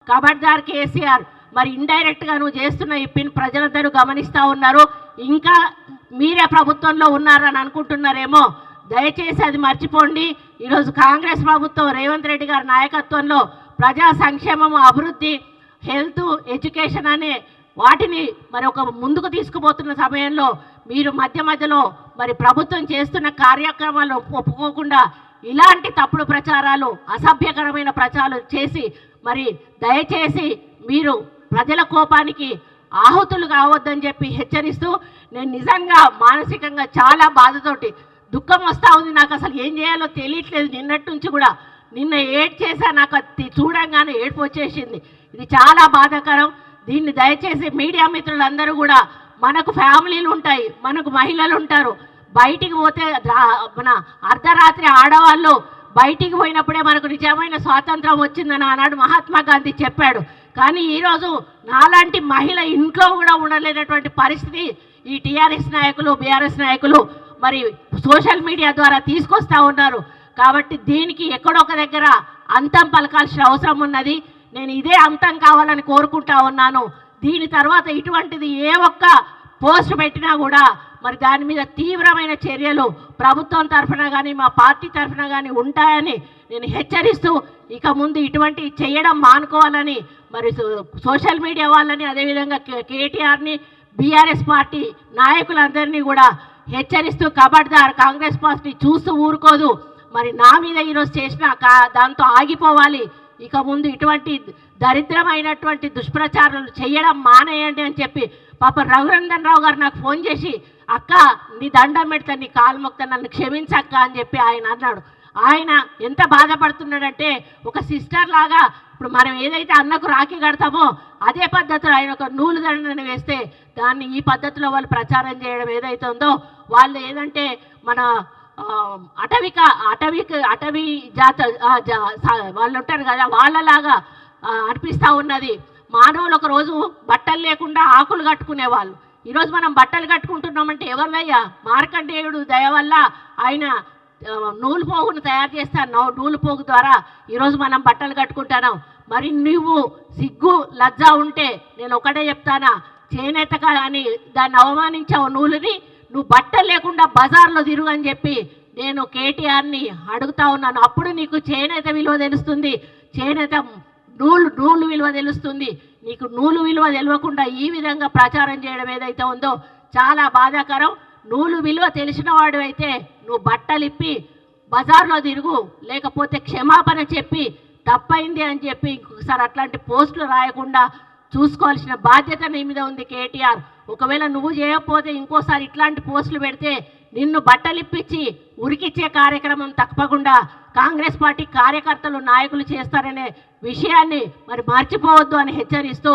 ఖబర్దార్ కేసీఆర్, మరి ఇండైరెక్ట్గా నువ్వు చేస్తున్న ఈ పిన్ ప్రజలందరూ గమనిస్తూ ఉన్నారు. ఇంకా మీరే ప్రభుత్వంలో ఉన్నారని అనుకుంటున్నారేమో, దయచేసి అది మర్చిపోండి. ఈరోజు కాంగ్రెస్ ప్రభుత్వం రేవంత్ రెడ్డి గారి నాయకత్వంలో ప్రజా సంక్షేమం, అభివృద్ధి, హెల్త్, ఎడ్యుకేషన్ అనే వాటిని మరి ఒక ముందుకు తీసుకుపోతున్న సమయంలో మీరు మధ్య మధ్యలో మరి ప్రభుత్వం చేస్తున్న కార్యక్రమాలు ఒప్పుకోకుండా ఇలాంటి తప్పుడు ప్రచారాలు, అసభ్యకరమైన ప్రచారాలు చేసి మరి దయచేసి మీరు ప్రజల కోపానికి ఆహుతులు కావద్దని చెప్పి హెచ్చరిస్తూ, నేను నిజంగా మానసికంగా చాలా బాధతోటి దుఃఖం వస్తూ ఉంది. నాకు అసలు ఏం చేయాలో తెలియట్లేదు. నిన్నటి నుంచి కూడా నిన్న ఏడ్ చేశా, నాకు అది చూడంగానే ఏడుపు వచ్చేసింది. ఇది చాలా బాధాకరం. దీన్ని దయచేసి మీడియా మిత్రులందరూ కూడా, మనకు ఫ్యామిలీలు ఉంటాయి, మనకు మహిళలు ఉంటారు. బయటికి పోతే మన అర్ధరాత్రి ఆడవాళ్ళు బయటికి పోయినప్పుడే మనకు నిజమైన స్వాతంత్రం వచ్చిందని ఆనాడు మహాత్మా గాంధీ చెప్పాడు. కానీ ఈరోజు నాలాంటి మహిళ ఇంట్లో కూడా ఉండలేనటువంటి పరిస్థితి ఈ టీఆర్ఎస్ నాయకులు, బీఆర్ఎస్ నాయకులు మరి సోషల్ మీడియా ద్వారా తీసుకొస్తూ ఉన్నారు. కాబట్టి దీనికి ఎక్కడొక దగ్గర అంతం పలకాల్సిన అవసరం ఉన్నది. నేను ఇదే అంతం కావాలని కోరుకుంటా ఉన్నాను. దీని తర్వాత ఇటువంటిది ఏ ఒక్క పోస్ట్ పెట్టినా కూడా మరి దాని మీద తీవ్రమైన చర్యలు ప్రభుత్వం తరఫున కానీ మా పార్టీ తరఫున కానీ ఉంటాయని నేను హెచ్చరిస్తూ, ఇక ముందు ఇటువంటి చేయడం మానుకోవాలని మరి సోషల్ మీడియా వాళ్ళని, అదేవిధంగా కేటీఆర్ని, బీఆర్ఎస్ పార్టీ నాయకులందరినీ కూడా హెచ్చరిస్తూ, ఖబర్దార్ కాంగ్రెస్ పార్టీ చూస్తూ ఊరుకోదు. మరి నా మీద ఈరోజు చేసిన దాంతో ఆగిపోవాలి. ఇక ముందు ఇటువంటి దరిద్రమైనటువంటి దుష్ప్రచారాలు చేయడం మానేయండి అని చెప్పి పాప రఘునందన్ రావు గారు నాకు ఫోన్ చేసి, అక్క నీ దండం పెడతా, నీ కాలు మొక్తా, నన్ను క్షమించక్క అని చెప్పి ఆయన అన్నాడు. ఆయన ఎంత బాధపడుతున్నాడంటే, ఒక సిస్టర్ లాగా ఇప్పుడు మనం ఏదైతే అన్నకు రాఖీ కడతామో అదే పద్ధతిలో ఆయన ఒక నూలు దండని వేస్తే దాన్ని ఈ పద్ధతిలో వాళ్ళు ప్రచారం చేయడం ఏదైతే ఉందో, వాళ్ళు ఏదంటే మన అటవీ జాత వాళ్ళు ఉంటారు కదా, వాళ్ళలాగా అనిపిస్తూ ఉన్నది. మానవులు ఒకరోజు బట్టలు లేకుండా ఆకులు కట్టుకునేవాళ్ళు. ఈరోజు మనం బట్టలు కట్టుకుంటున్నామంటే ఎవరిదయ్యా? మార్కండేయుడు దయ వల్ల ఆయన నూలు పోగును తయారు చేస్తాను. నూలు పోగు ద్వారా ఈరోజు మనం బట్టలు కట్టుకుంటున్నాం. మరి నువ్వు సిగ్గు లజ్జ ఉంటే నేను ఒకటే చెప్తానా, చేనేత అని దాన్ని అవమానించావు నూలుని, నువ్వు బట్టలు లేకుండా బజార్లో తిరుగు అని చెప్పి నేను కేటీఆర్ని అడుగుతా ఉన్నాను. అప్పుడు నీకు చేనేత విలువ తెలుస్తుంది, చేనేత నూలు విలువ తెలుస్తుంది. నీకు నూలు విలువ తెలియకుండా ఈ విధంగా ప్రచారం చేయడం ఏదైతే ఉందో చాలా బాధాకరం. నూలు విలువ తెలిసిన వాడు అయితే నువ్వు బట్టలు ఇప్పి బజార్లో తిరుగు, లేకపోతే క్షమాపణ చెప్పి తప్పైంది అని చెప్పి ఇంకొకసారి అట్లాంటి పోస్టులు రాయకుండా చూసుకోవాల్సిన బాధ్యత నీ మీద ఉంది కేటీఆర్. ఒకవేళ నువ్వు చేయకపోతే ఇంకోసారి ఇట్లాంటి పోస్టులు పెడితే నిన్ను బట్టలిప్పించి ఉరికిచ్చే కార్యక్రమం తప్పకుండా కాంగ్రెస్ పార్టీ కార్యకర్తలు, నాయకులు చేస్తారనే విషయాన్ని మరి మర్చిపోవద్దు అని హెచ్చరిస్తూ